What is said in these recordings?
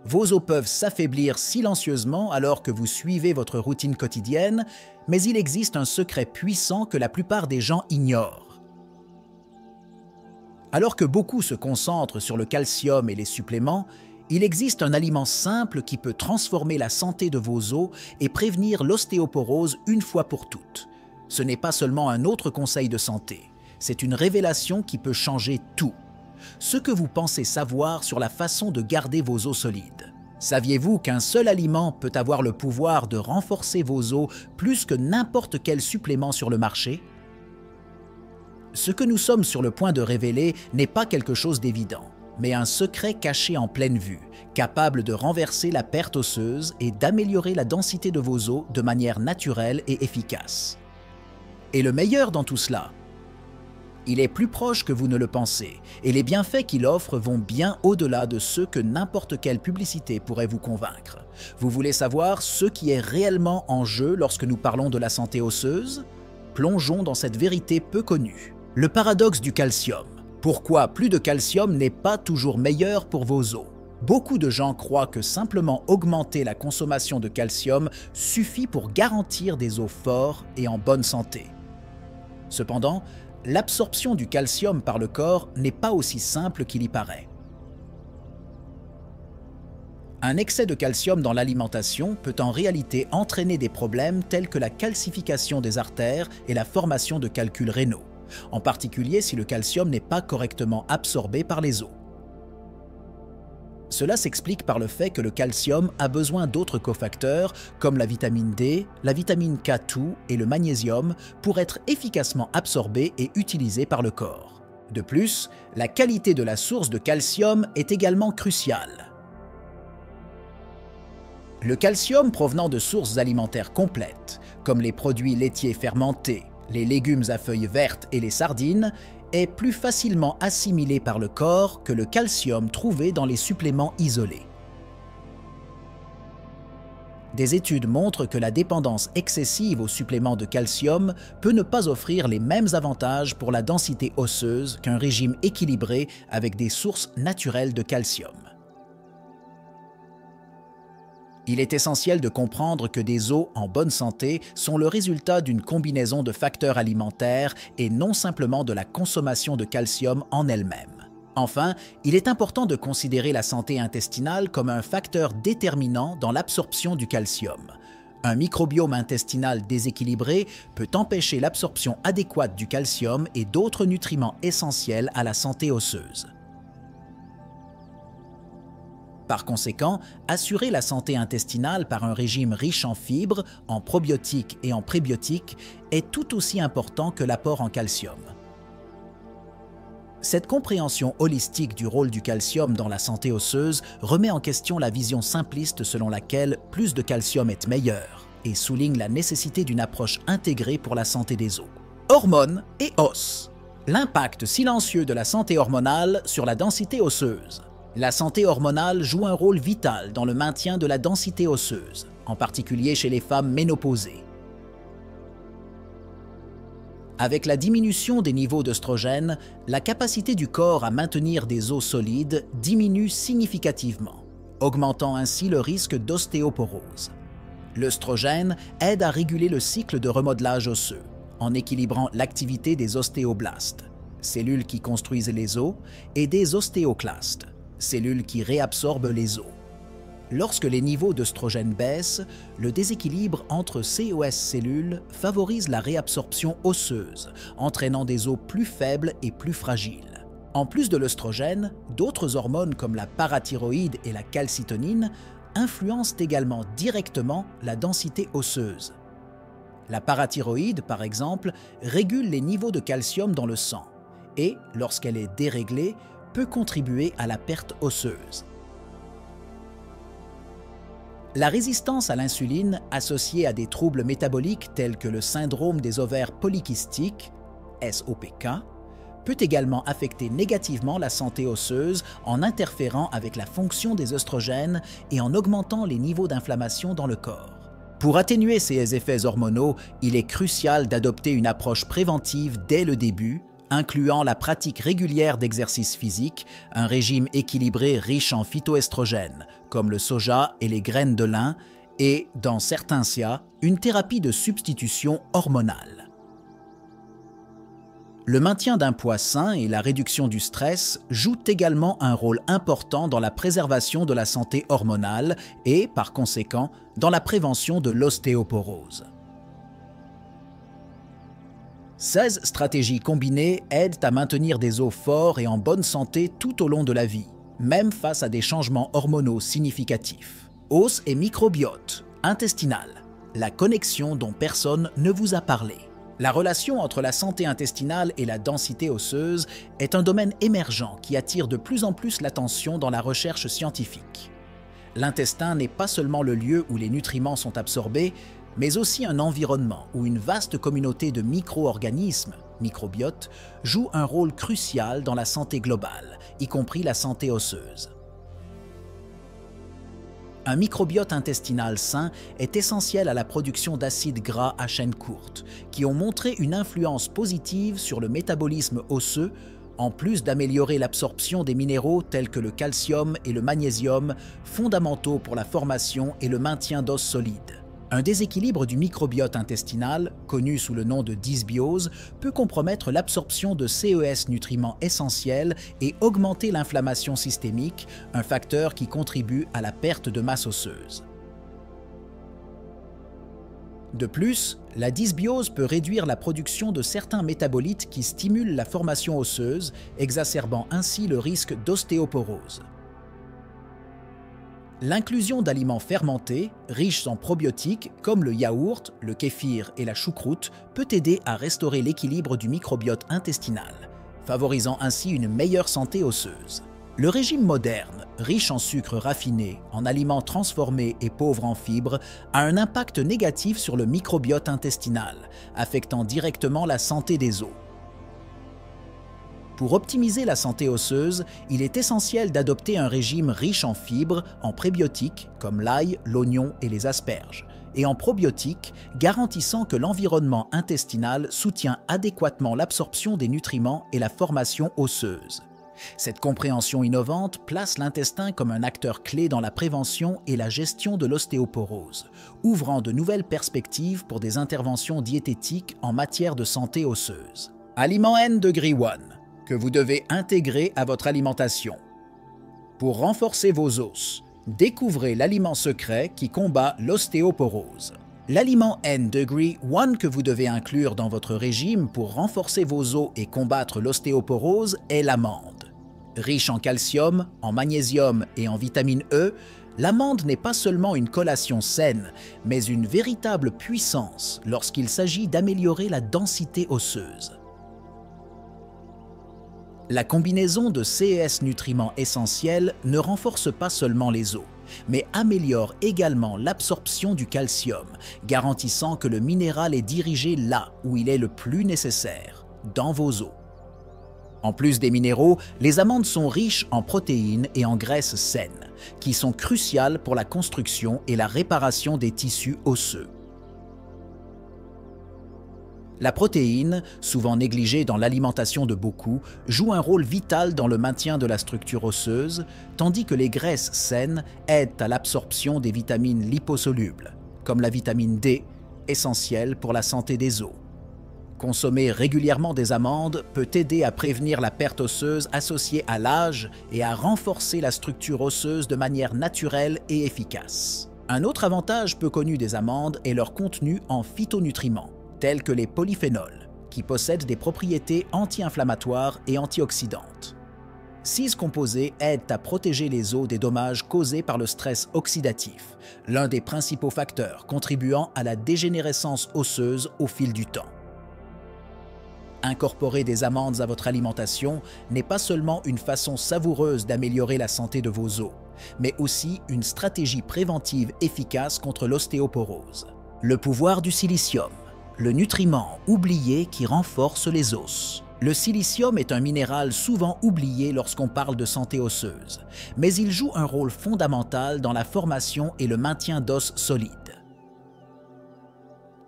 Vos os peuvent s'affaiblir silencieusement alors que vous suivez votre routine quotidienne, mais il existe un secret puissant que la plupart des gens ignorent. Alors que beaucoup se concentrent sur le calcium et les suppléments, il existe un aliment simple qui peut transformer la santé de vos os et prévenir l'ostéoporose une fois pour toutes. Ce n'est pas seulement un autre conseil de santé, c'est une révélation qui peut changer tout. Ce que vous pensez savoir sur la façon de garder vos os solides. Saviez-vous qu'un seul aliment peut avoir le pouvoir de renforcer vos os plus que n'importe quel supplément sur le marché? Ce que nous sommes sur le point de révéler n'est pas quelque chose d'évident, mais un secret caché en pleine vue, capable de renverser la perte osseuse et d'améliorer la densité de vos os de manière naturelle et efficace. Et le meilleur dans tout cela, il est plus proche que vous ne le pensez, et les bienfaits qu'il offre vont bien au-delà de ceux que n'importe quelle publicité pourrait vous convaincre. Vous voulez savoir ce qui est réellement en jeu lorsque nous parlons de la santé osseuse? Plongeons dans cette vérité peu connue. Le paradoxe du calcium. Pourquoi plus de calcium n'est pas toujours meilleur pour vos os? Beaucoup de gens croient que simplement augmenter la consommation de calcium suffit pour garantir des os forts et en bonne santé. Cependant, l'absorption du calcium par le corps n'est pas aussi simple qu'il y paraît. Un excès de calcium dans l'alimentation peut en réalité entraîner des problèmes tels que la calcification des artères et la formation de calculs rénaux, en particulier si le calcium n'est pas correctement absorbé par les os. Cela s'explique par le fait que le calcium a besoin d'autres cofacteurs comme la vitamine D, la vitamine K2 et le magnésium pour être efficacement absorbés et utilisés par le corps. De plus, la qualité de la source de calcium est également cruciale. Le calcium provenant de sources alimentaires complètes, comme les produits laitiers fermentés, les légumes à feuilles vertes et les sardines, est plus facilement assimilé par le corps que le calcium trouvé dans les suppléments isolés. Des études montrent que la dépendance excessive aux suppléments de calcium peut ne pas offrir les mêmes avantages pour la densité osseuse qu'un régime équilibré avec des sources naturelles de calcium. Il est essentiel de comprendre que des os en bonne santé sont le résultat d'une combinaison de facteurs alimentaires et non simplement de la consommation de calcium en elle-même. Enfin, il est important de considérer la santé intestinale comme un facteur déterminant dans l'absorption du calcium. Un microbiome intestinal déséquilibré peut empêcher l'absorption adéquate du calcium et d'autres nutriments essentiels à la santé osseuse. Par conséquent, assurer la santé intestinale par un régime riche en fibres, en probiotiques et en prébiotiques est tout aussi important que l'apport en calcium. Cette compréhension holistique du rôle du calcium dans la santé osseuse remet en question la vision simpliste selon laquelle plus de calcium est meilleur et souligne la nécessité d'une approche intégrée pour la santé des os. Hormones et os. L'impact silencieux de la santé hormonale sur la densité osseuse. La santé hormonale joue un rôle vital dans le maintien de la densité osseuse, en particulier chez les femmes ménopausées. Avec la diminution des niveaux d'œstrogène, la capacité du corps à maintenir des os solides diminue significativement, augmentant ainsi le risque d'ostéoporose. L'œstrogène aide à réguler le cycle de remodelage osseux, en équilibrant l'activité des ostéoblastes, cellules qui construisent les os, et des ostéoclastes, cellules qui réabsorbent les os. Lorsque les niveaux d'œstrogène baissent, le déséquilibre entre COS cellules favorise la réabsorption osseuse, entraînant des os plus faibles et plus fragiles. En plus de l'œstrogène, d'autres hormones comme la parathyroïde et la calcitonine influencent également directement la densité osseuse. La parathyroïde, par exemple, régule les niveaux de calcium dans le sang et, lorsqu'elle est déréglée, peut contribuer à la perte osseuse. La résistance à l'insuline associée à des troubles métaboliques tels que le syndrome des ovaires polykystiques, SOPK, peut également affecter négativement la santé osseuse en interférant avec la fonction des œstrogènes et en augmentant les niveaux d'inflammation dans le corps. Pour atténuer ces effets hormonaux, il est crucial d'adopter une approche préventive dès le début, incluant la pratique régulière d'exercices physiques, un régime équilibré riche en phytoestrogènes, comme le soja et les graines de lin, et, dans certains cas, une thérapie de substitution hormonale. Le maintien d'un poids sain et la réduction du stress jouent également un rôle important dans la préservation de la santé hormonale et, par conséquent, dans la prévention de l'ostéoporose. 16 stratégies combinées aident à maintenir des os forts et en bonne santé tout au long de la vie, même face à des changements hormonaux significatifs. Os et microbiote intestinal, la connexion dont personne ne vous a parlé. La relation entre la santé intestinale et la densité osseuse est un domaine émergent qui attire de plus en plus l'attention dans la recherche scientifique. L'intestin n'est pas seulement le lieu où les nutriments sont absorbés, mais aussi un environnement où une vaste communauté de micro-organismes, microbiotes, joue un rôle crucial dans la santé globale, y compris la santé osseuse. Un microbiote intestinal sain est essentiel à la production d'acides gras à chaîne courte, qui ont montré une influence positive sur le métabolisme osseux, en plus d'améliorer l'absorption des minéraux tels que le calcium et le magnésium, fondamentaux pour la formation et le maintien d'os solides. Un déséquilibre du microbiote intestinal, connu sous le nom de dysbiose, peut compromettre l'absorption de CES nutriments essentiels et augmenter l'inflammation systémique, un facteur qui contribue à la perte de masse osseuse. De plus, la dysbiose peut réduire la production de certains métabolites qui stimulent la formation osseuse, exacerbant ainsi le risque d'ostéoporose. L'inclusion d'aliments fermentés, riches en probiotiques, comme le yaourt, le kéfir et la choucroute, peut aider à restaurer l'équilibre du microbiote intestinal, favorisant ainsi une meilleure santé osseuse. Le régime moderne, riche en sucre raffiné, en aliments transformés et pauvre en fibres, a un impact négatif sur le microbiote intestinal, affectant directement la santé des os. Pour optimiser la santé osseuse, il est essentiel d'adopter un régime riche en fibres, en prébiotiques comme l'ail, l'oignon et les asperges, et en probiotiques garantissant que l'environnement intestinal soutient adéquatement l'absorption des nutriments et la formation osseuse. Cette compréhension innovante place l'intestin comme un acteur clé dans la prévention et la gestion de l'ostéoporose, ouvrant de nouvelles perspectives pour des interventions diététiques en matière de santé osseuse. Aliment N-Degree One que vous devez intégrer à votre alimentation. Pour renforcer vos os, découvrez l'aliment secret qui combat l'ostéoporose. L'aliment N-Degree One que vous devez inclure dans votre régime pour renforcer vos os et combattre l'ostéoporose est l'amande. Riche en calcium, en magnésium et en vitamine E, l'amande n'est pas seulement une collation saine, mais une véritable puissance lorsqu'il s'agit d'améliorer la densité osseuse. La combinaison de ces nutriments essentiels ne renforce pas seulement les os, mais améliore également l'absorption du calcium, garantissant que le minéral est dirigé là où il est le plus nécessaire, dans vos os. En plus des minéraux, les amandes sont riches en protéines et en graisses saines, qui sont cruciales pour la construction et la réparation des tissus osseux. La protéine, souvent négligée dans l'alimentation de beaucoup, joue un rôle vital dans le maintien de la structure osseuse, tandis que les graisses saines aident à l'absorption des vitamines liposolubles, comme la vitamine D, essentielle pour la santé des os. Consommer régulièrement des amandes peut aider à prévenir la perte osseuse associée à l'âge et à renforcer la structure osseuse de manière naturelle et efficace. Un autre avantage peu connu des amandes est leur contenu en phytonutriments, tels que les polyphénols, qui possèdent des propriétés anti-inflammatoires et antioxydantes. Ces composés aident à protéger les os des dommages causés par le stress oxydatif, l'un des principaux facteurs contribuant à la dégénérescence osseuse au fil du temps. Incorporer des amandes à votre alimentation n'est pas seulement une façon savoureuse d'améliorer la santé de vos os, mais aussi une stratégie préventive efficace contre l'ostéoporose. Le pouvoir du silicium, le nutriment oublié qui renforce les os. Le silicium est un minéral souvent oublié lorsqu'on parle de santé osseuse, mais il joue un rôle fondamental dans la formation et le maintien d'os solides.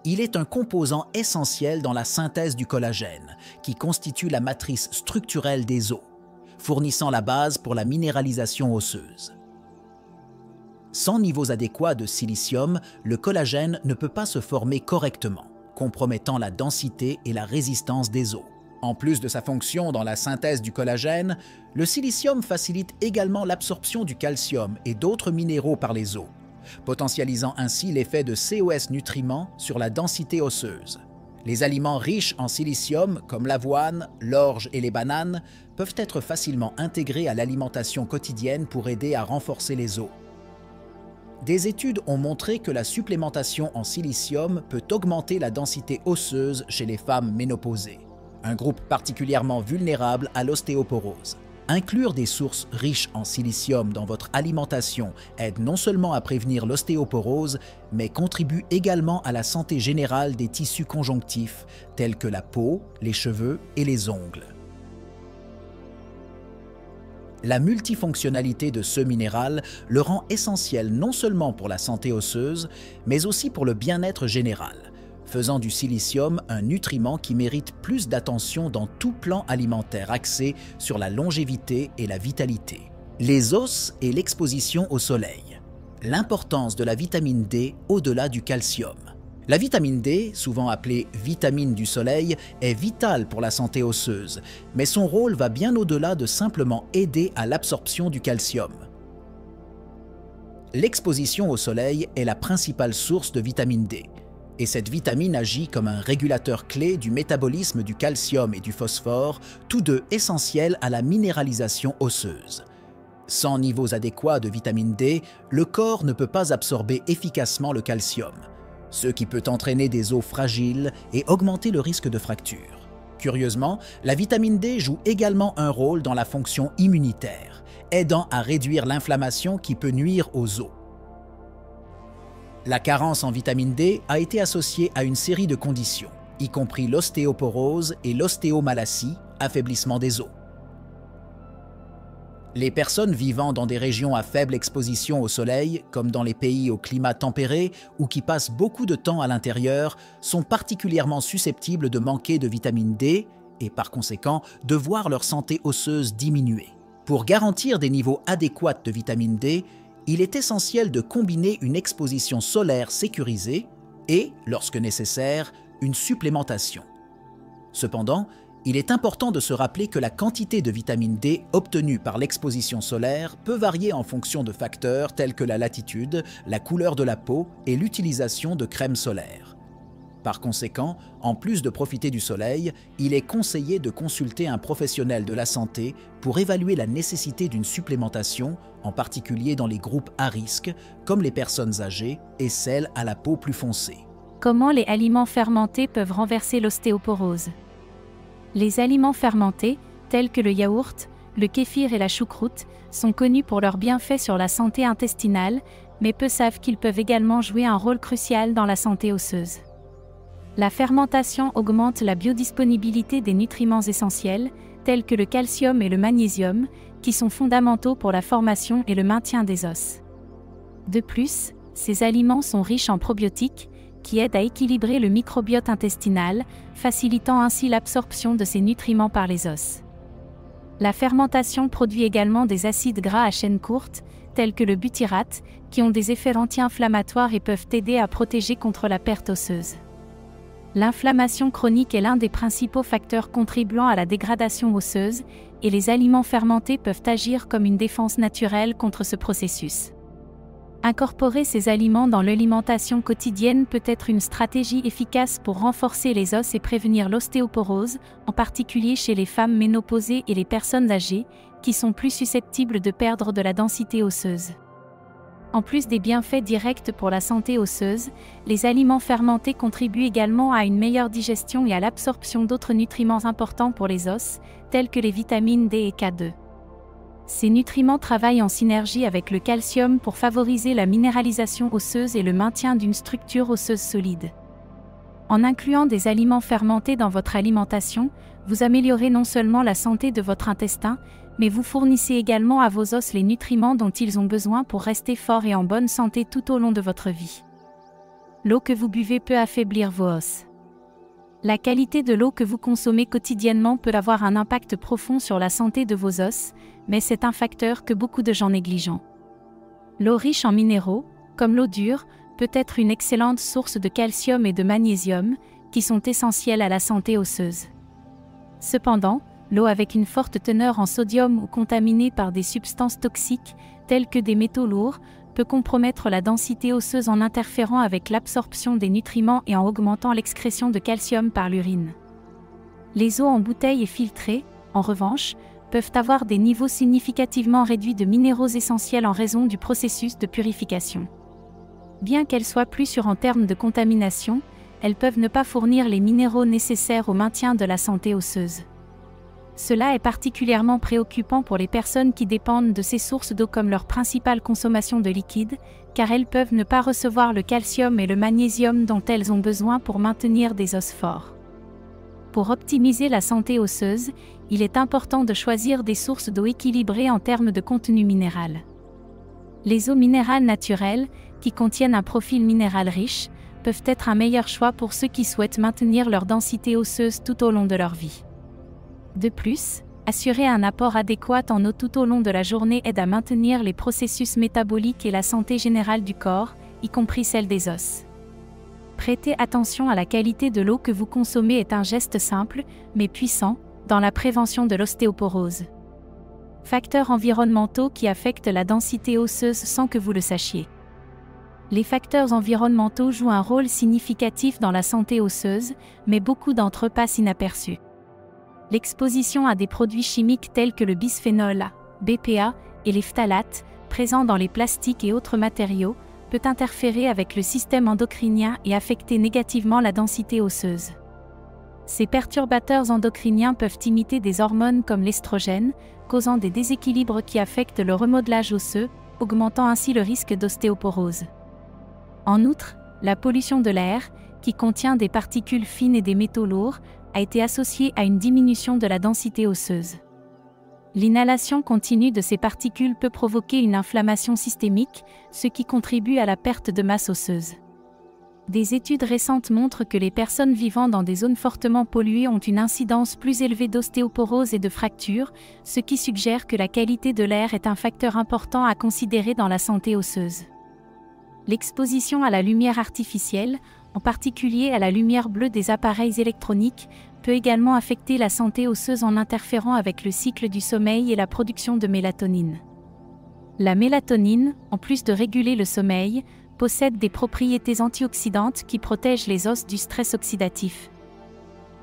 Il est un composant essentiel dans la synthèse du collagène, qui constitue la matrice structurelle des os, fournissant la base pour la minéralisation osseuse. Sans niveaux adéquats de silicium, le collagène ne peut pas se former correctement, compromettant la densité et la résistance des os. En plus de sa fonction dans la synthèse du collagène, le silicium facilite également l'absorption du calcium et d'autres minéraux par les os, potentialisant ainsi l'effet de COS nutriments sur la densité osseuse. Les aliments riches en silicium, comme l'avoine, l'orge et les bananes, peuvent être facilement intégrés à l'alimentation quotidienne pour aider à renforcer les os. Des études ont montré que la supplémentation en silicium peut augmenter la densité osseuse chez les femmes ménopausées, un groupe particulièrement vulnérable à l'ostéoporose. Inclure des sources riches en silicium dans votre alimentation aide non seulement à prévenir l'ostéoporose, mais contribue également à la santé générale des tissus conjonctifs, tels que la peau, les cheveux et les ongles. La multifonctionnalité de ce minéral le rend essentiel non seulement pour la santé osseuse, mais aussi pour le bien-être général, faisant du silicium un nutriment qui mérite plus d'attention dans tout plan alimentaire axé sur la longévité et la vitalité. Les os et l'exposition au soleil. L'importance de la vitamine D au-delà du calcium. La vitamine D, souvent appelée vitamine du soleil, est vitale pour la santé osseuse, mais son rôle va bien au-delà de simplement aider à l'absorption du calcium. L'exposition au soleil est la principale source de vitamine D. Et cette vitamine agit comme un régulateur clé du métabolisme du calcium et du phosphore, tous deux essentiels à la minéralisation osseuse. Sans niveaux adéquats de vitamine D, le corps ne peut pas absorber efficacement le calcium, ce qui peut entraîner des os fragiles et augmenter le risque de fracture. Curieusement, la vitamine D joue également un rôle dans la fonction immunitaire, aidant à réduire l'inflammation qui peut nuire aux os. La carence en vitamine D a été associée à une série de conditions, y compris l'ostéoporose et l'ostéomalacie, affaiblissement des os. Les personnes vivant dans des régions à faible exposition au soleil, comme dans les pays au climat tempéré ou qui passent beaucoup de temps à l'intérieur, sont particulièrement susceptibles de manquer de vitamine D et par conséquent de voir leur santé osseuse diminuer. Pour garantir des niveaux adéquats de vitamine D, il est essentiel de combiner une exposition solaire sécurisée et, lorsque nécessaire, une supplémentation. Cependant, il est important de se rappeler que la quantité de vitamine D obtenue par l'exposition solaire peut varier en fonction de facteurs tels que la latitude, la couleur de la peau et l'utilisation de crèmes solaires. Par conséquent, en plus de profiter du soleil, il est conseillé de consulter un professionnel de la santé pour évaluer la nécessité d'une supplémentation, en particulier dans les groupes à risque, comme les personnes âgées et celles à la peau plus foncée. Comment les aliments fermentés peuvent renverser l'ostéoporose? Les aliments fermentés, tels que le yaourt, le kéfir et la choucroute, sont connus pour leurs bienfaits sur la santé intestinale, mais peu savent qu'ils peuvent également jouer un rôle crucial dans la santé osseuse. La fermentation augmente la biodisponibilité des nutriments essentiels, tels que le calcium et le magnésium, qui sont fondamentaux pour la formation et le maintien des os. De plus, ces aliments sont riches en probiotiques, qui aident à équilibrer le microbiote intestinal, facilitant ainsi l'absorption de ces nutriments par les os. La fermentation produit également des acides gras à chaîne courte, tels que le butyrate, qui ont des effets anti-inflammatoires et peuvent aider à protéger contre la perte osseuse. L'inflammation chronique est l'un des principaux facteurs contribuant à la dégradation osseuse, et les aliments fermentés peuvent agir comme une défense naturelle contre ce processus. Incorporer ces aliments dans l'alimentation quotidienne peut être une stratégie efficace pour renforcer les os et prévenir l'ostéoporose, en particulier chez les femmes ménopausées et les personnes âgées, qui sont plus susceptibles de perdre de la densité osseuse. En plus des bienfaits directs pour la santé osseuse, les aliments fermentés contribuent également à une meilleure digestion et à l'absorption d'autres nutriments importants pour les os, tels que les vitamines D et K2. Ces nutriments travaillent en synergie avec le calcium pour favoriser la minéralisation osseuse et le maintien d'une structure osseuse solide. En incluant des aliments fermentés dans votre alimentation, vous améliorez non seulement la santé de votre intestin, mais vous fournissez également à vos os les nutriments dont ils ont besoin pour rester forts et en bonne santé tout au long de votre vie. L'eau que vous buvez peut affaiblir vos os. La qualité de l'eau que vous consommez quotidiennement peut avoir un impact profond sur la santé de vos os, mais c'est un facteur que beaucoup de gens négligent. L'eau riche en minéraux, comme l'eau dure, peut être une excellente source de calcium et de magnésium, qui sont essentiels à la santé osseuse. Cependant, l'eau avec une forte teneur en sodium ou contaminée par des substances toxiques, telles que des métaux lourds, peut compromettre la densité osseuse en interférant avec l'absorption des nutriments et en augmentant l'excrétion de calcium par l'urine. Les eaux en bouteille et filtrées, en revanche, peuvent avoir des niveaux significativement réduits de minéraux essentiels en raison du processus de purification. Bien qu'elles soient plus sûres en termes de contamination, elles peuvent ne pas fournir les minéraux nécessaires au maintien de la santé osseuse. Cela est particulièrement préoccupant pour les personnes qui dépendent de ces sources d'eau comme leur principale consommation de liquide, car elles peuvent ne pas recevoir le calcium et le magnésium dont elles ont besoin pour maintenir des os forts. Pour optimiser la santé osseuse, il est important de choisir des sources d'eau équilibrées en termes de contenu minéral. Les eaux minérales naturelles, qui contiennent un profil minéral riche, peuvent être un meilleur choix pour ceux qui souhaitent maintenir leur densité osseuse tout au long de leur vie. De plus, assurer un apport adéquat en eau tout au long de la journée aide à maintenir les processus métaboliques et la santé générale du corps, y compris celle des os. Prêter attention à la qualité de l'eau que vous consommez est un geste simple, mais puissant, dans la prévention de l'ostéoporose. Facteurs environnementaux qui affectent la densité osseuse sans que vous le sachiez. Les facteurs environnementaux jouent un rôle significatif dans la santé osseuse, mais beaucoup d'entre eux passent inaperçus. L'exposition à des produits chimiques tels que le bisphénol A, BPA, et les phtalates, présents dans les plastiques et autres matériaux, peut interférer avec le système endocrinien et affecter négativement la densité osseuse. Ces perturbateurs endocriniens peuvent imiter des hormones comme l'estrogène, causant des déséquilibres qui affectent le remodelage osseux, augmentant ainsi le risque d'ostéoporose. En outre, la pollution de l'air, qui contient des particules fines et des métaux lourds, a été associée à une diminution de la densité osseuse. L'inhalation continue de ces particules peut provoquer une inflammation systémique, ce qui contribue à la perte de masse osseuse. Des études récentes montrent que les personnes vivant dans des zones fortement polluées ont une incidence plus élevée d'ostéoporose et de fractures, ce qui suggère que la qualité de l'air est un facteur important à considérer dans la santé osseuse. L'exposition à la lumière artificielle, en particulier à la lumière bleue des appareils électroniques, peut également affecter la santé osseuse en interférant avec le cycle du sommeil et la production de mélatonine. La mélatonine, en plus de réguler le sommeil, possède des propriétés antioxydantes qui protègent les os du stress oxydatif.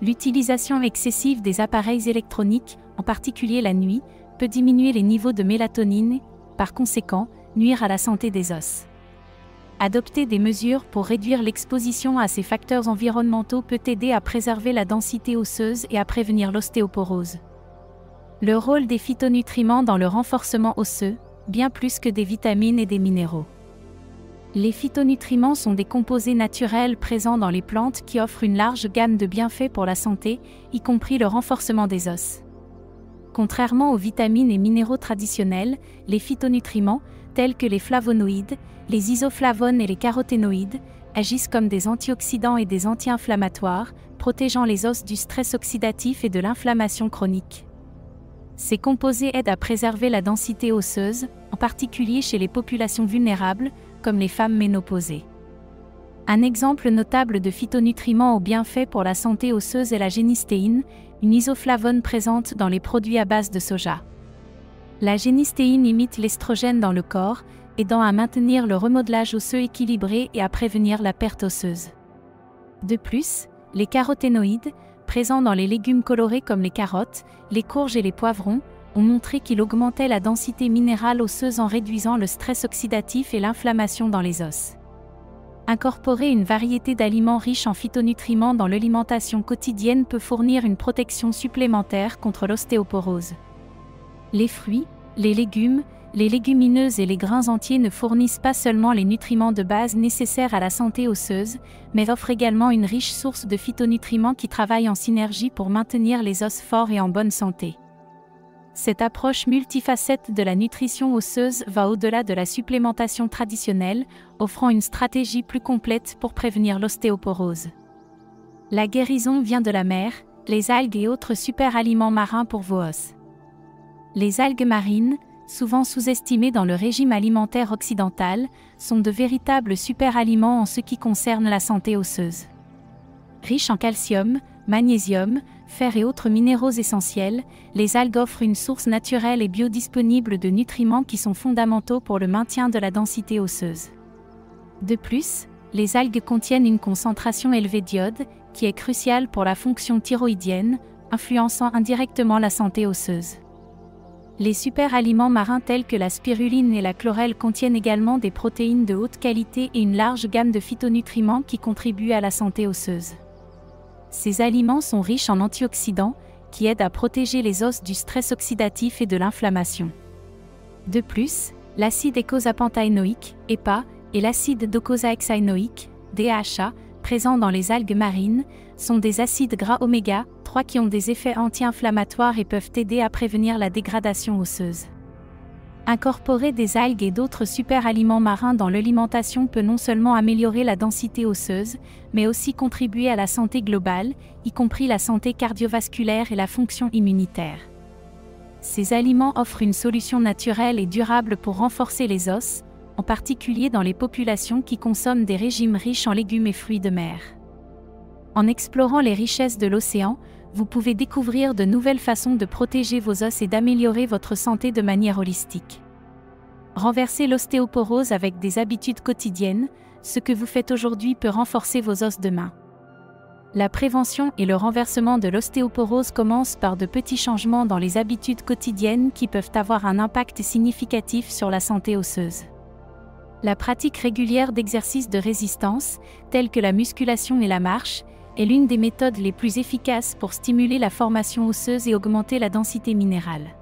L'utilisation excessive des appareils électroniques, en particulier la nuit, peut diminuer les niveaux de mélatonine et, par conséquent, nuire à la santé des os. Adopter des mesures pour réduire l'exposition à ces facteurs environnementaux peut aider à préserver la densité osseuse et à prévenir l'ostéoporose. Le rôle des phytonutriments dans le renforcement osseux, bien plus que des vitamines et des minéraux. Les phytonutriments sont des composés naturels présents dans les plantes qui offrent une large gamme de bienfaits pour la santé, y compris le renforcement des os. Contrairement aux vitamines et minéraux traditionnels, les phytonutriments, tels que les flavonoïdes, les isoflavones et les caroténoïdes, agissent comme des antioxydants et des anti-inflammatoires, protégeant les os du stress oxydatif et de l'inflammation chronique. Ces composés aident à préserver la densité osseuse, en particulier chez les populations vulnérables, comme les femmes ménopausées. Un exemple notable de phytonutriment aux bienfaits pour la santé osseuse est la génistéine, une isoflavone présente dans les produits à base de soja. La génistéine imite l'estrogène dans le corps, aidant à maintenir le remodelage osseux équilibré et à prévenir la perte osseuse. De plus, les caroténoïdes, présents dans les légumes colorés comme les carottes, les courges et les poivrons, ont montré qu'il augmentait la densité minérale osseuse en réduisant le stress oxydatif et l'inflammation dans les os. Incorporer une variété d'aliments riches en phytonutriments dans l'alimentation quotidienne peut fournir une protection supplémentaire contre l'ostéoporose. Les fruits, les légumes, les légumineuses et les grains entiers ne fournissent pas seulement les nutriments de base nécessaires à la santé osseuse, mais offrent également une riche source de phytonutriments qui travaillent en synergie pour maintenir les os forts et en bonne santé. Cette approche multifacette de la nutrition osseuse va au-delà de la supplémentation traditionnelle, offrant une stratégie plus complète pour prévenir l'ostéoporose. La guérison vient de la mer, les algues et autres super-aliments marins pour vos os. Les algues marines, souvent sous-estimés dans le régime alimentaire occidental, sont de véritables super-aliments en ce qui concerne la santé osseuse. Riches en calcium, magnésium, fer et autres minéraux essentiels, les algues offrent une source naturelle et biodisponible de nutriments qui sont fondamentaux pour le maintien de la densité osseuse. De plus, les algues contiennent une concentration élevée d'iode, qui est cruciale pour la fonction thyroïdienne, influençant indirectement la santé osseuse. Les super-aliments marins tels que la spiruline et la chlorelle contiennent également des protéines de haute qualité et une large gamme de phytonutriments qui contribuent à la santé osseuse. Ces aliments sont riches en antioxydants, qui aident à protéger les os du stress oxydatif et de l'inflammation. De plus, l'acide eicosapentaénoïque, EPA, et l'acide docosahexaénoïque, DHA, présents dans les algues marines, sont des acides gras oméga 3 qui ont des effets anti-inflammatoires et peuvent aider à prévenir la dégradation osseuse. Incorporer des algues et d'autres super-aliments marins dans l'alimentation peut non seulement améliorer la densité osseuse, mais aussi contribuer à la santé globale, y compris la santé cardiovasculaire et la fonction immunitaire. Ces aliments offrent une solution naturelle et durable pour renforcer les os, en particulier dans les populations qui consomment des régimes riches en légumes et fruits de mer. En explorant les richesses de l'océan, vous pouvez découvrir de nouvelles façons de protéger vos os et d'améliorer votre santé de manière holistique. Renversez l'ostéoporose avec des habitudes quotidiennes, ce que vous faites aujourd'hui peut renforcer vos os demain. La prévention et le renversement de l'ostéoporose commencent par de petits changements dans les habitudes quotidiennes qui peuvent avoir un impact significatif sur la santé osseuse. La pratique régulière d'exercices de résistance, tels que la musculation et la marche, est l'une des méthodes les plus efficaces pour stimuler la formation osseuse et augmenter la densité minérale.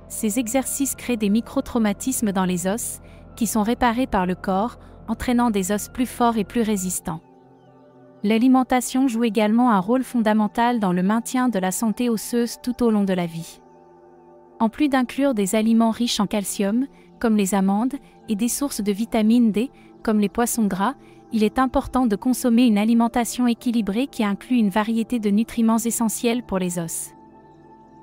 Ces exercices créent des microtraumatismes dans les os, qui sont réparés par le corps, entraînant des os plus forts et plus résistants. L'alimentation joue également un rôle fondamental dans le maintien de la santé osseuse tout au long de la vie. En plus d'inclure des aliments riches en calcium, comme les amandes, et des sources de vitamine D, comme les poissons gras, il est important de consommer une alimentation équilibrée qui inclut une variété de nutriments essentiels pour les os.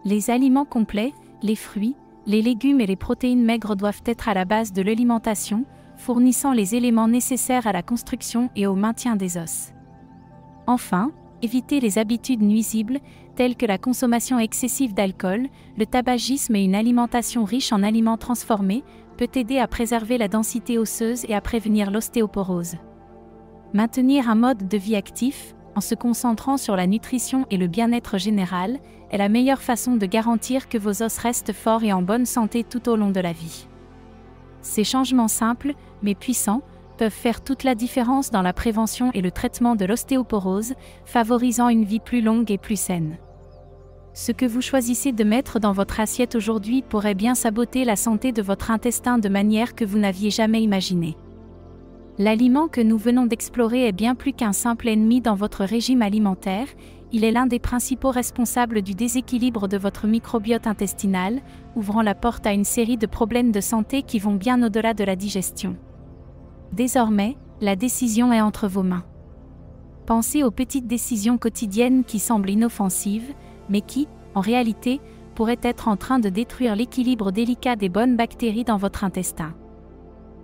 Les aliments complets, les fruits, les légumes et les protéines maigres doivent être à la base de l'alimentation, fournissant les éléments nécessaires à la construction et au maintien des os. Enfin, évitez les habitudes nuisibles, telles que la consommation excessive d'alcool, le tabagisme et une alimentation riche en aliments transformés, peut aider à préserver la densité osseuse et à prévenir l'ostéoporose. Maintenir un mode de vie actif, en se concentrant sur la nutrition et le bien-être général, est la meilleure façon de garantir que vos os restent forts et en bonne santé tout au long de la vie. Ces changements simples, mais puissants, peuvent faire toute la différence dans la prévention et le traitement de l'ostéoporose, favorisant une vie plus longue et plus saine. Ce que vous choisissez de mettre dans votre assiette aujourd'hui pourrait bien saboter la santé de votre intestin de manière que vous n'aviez jamais imaginée. L'aliment que nous venons d'explorer est bien plus qu'un simple ennemi dans votre régime alimentaire, il est l'un des principaux responsables du déséquilibre de votre microbiote intestinal, ouvrant la porte à une série de problèmes de santé qui vont bien au-delà de la digestion. Désormais, la décision est entre vos mains. Pensez aux petites décisions quotidiennes qui semblent inoffensives, mais qui, en réalité, pourraient être en train de détruire l'équilibre délicat des bonnes bactéries dans votre intestin.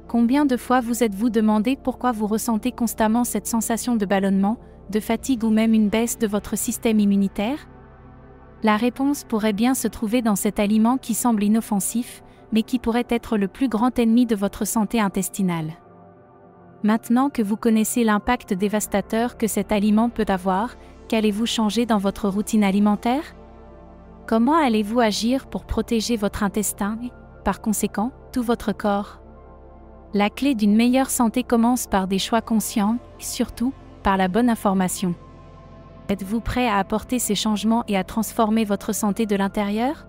Combien de fois vous êtes-vous demandé pourquoi vous ressentez constamment cette sensation de ballonnement, de fatigue ou même une baisse de votre système immunitaire? La réponse pourrait bien se trouver dans cet aliment qui semble inoffensif, mais qui pourrait être le plus grand ennemi de votre santé intestinale. Maintenant que vous connaissez l'impact dévastateur que cet aliment peut avoir, qu'allez-vous changer dans votre routine alimentaire? Comment allez-vous agir pour protéger votre intestin et, par conséquent, tout votre corps? La clé d'une meilleure santé commence par des choix conscients, et surtout, par la bonne information. Êtes-vous prêt à apporter ces changements et à transformer votre santé de l'intérieur?